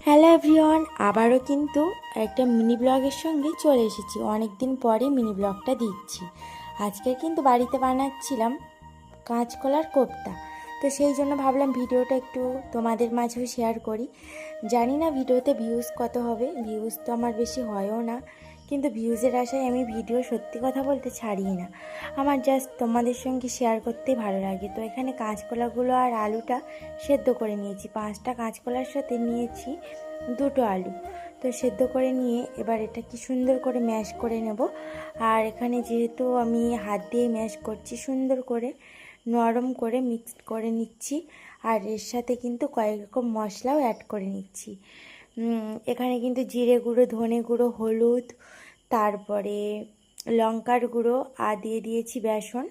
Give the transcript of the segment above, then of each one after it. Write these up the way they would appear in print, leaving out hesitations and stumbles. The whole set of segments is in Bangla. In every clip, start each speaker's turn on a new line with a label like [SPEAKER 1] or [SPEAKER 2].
[SPEAKER 1] হ্যালো এভরিওয়ান, আবারও কিন্তু একটা মিনি ব্লগের সঙ্গে চলে এসেছি। অনেক দিন পরে মিনি ব্লগটা দিচ্ছি। আজকে কিন্তু বাড়িতে বানাচ্ছিলাম কাঁচকলার কোপ্তা, তো সেই জন্য ভাবলাম ভিডিওটা একটু তোমাদের মাঝেও শেয়ার করি। জানি না ভিডিওতে ভিউজ কত হবে, ভিউজ তো আমার বেশি হয়ও না, কিন্তু ভিউজের আশায় আমি ভিডিও সত্যি কথা বলতে ছাড়ি না। আমার জাস্ট তোমাদের সঙ্গে শেয়ার করতেই ভালো লাগে। তো এখানে কাঁচকলাগুলো আর আলুটা সেদ্ধ করে নিয়েছি। 5টা কাঁচকলার সাথে নিয়েছি 2টো আলু। তো সেদ্ধ করে নিয়ে এবার এটা কি সুন্দর করে ম্যাশ করে নেব। আর এখানে যেহেতু আমি হাত দিয়ে ম্যাশ করছি, সুন্দর করে নরম করে মিক্সড করে নিচ্ছি। আর এর সাথে কিন্তু কয়েক রকম মশলাও অ্যাড করে নিচ্ছি। এখানে কিন্তু জিরে গুঁড়ো, ধনে গুঁড়ো, হলুদ, তারপরে লঙ্কার গুঁড়ো, আর দিয়ে দিয়েছি বেসন।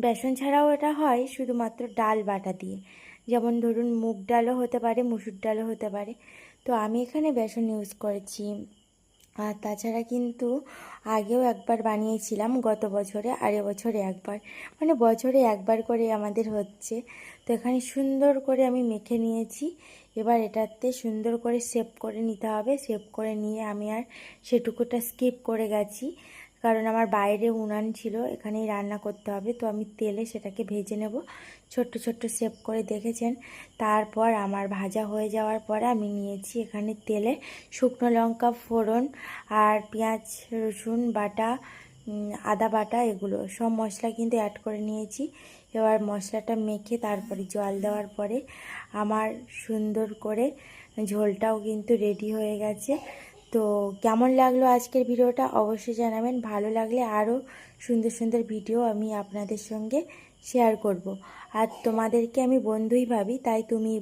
[SPEAKER 1] বেসন ছাড়াও এটা হয় শুধুমাত্র ডাল বাটা দিয়ে, যেমন ধরুন মুগ ডালও হতে পারে, মুসুর ডালও হতে পারে। তো আমি এখানে বেসন ইউজ করেছি। আর তাছাড়া কিন্তু আগেও একবার বানিয়েছিলাম, গত বছরে, আর এবছরে একবার, মানে বছরে একবার করে আমাদের হচ্ছে। তো এখানে সুন্দর করে আমি মেখে নিয়েছি। এবার এটাতে সুন্দর করে শেপ করে নিতে হবে। শেপ করে নিয়ে আমি আর সেটুকুটা স্কিপ করে গেছি, কারণ আমার বাইরে উনান ছিল, এখানেই রান্না করতে হবে। তো আমি তেলে সেটাকে ভেজে নেব, ছোট্ট ছোট্ট শেপ করে, দেখেছেন। তারপর আমার ভাজা হয়ে যাওয়ার পরে আমি নিয়েছি এখানে তেলে শুকনো লঙ্কা ফোড়ন, আর পেঁয়াজ রসুন বাটা, আদা বাটা, এগুলো সব মশলা কিন্তু অ্যাড করে নিয়েছি। এবার মশলাটা মেখে তারপরে জল দেওয়ার পরে আমার সুন্দর করে ঝোলটাও কিন্তু রেডি হয়ে গেছে। তো কেমন লাগলো আজকের ভিডিওটা অবশ্যই জানাবেন। ভালো লাগলে আরও সুন্দর সুন্দর ভিডিও আমি আপনাদের সঙ্গে শেয়ার করব। আর তোমাদেরকে আমি বন্ধুই ভাবি, তাই তুমিই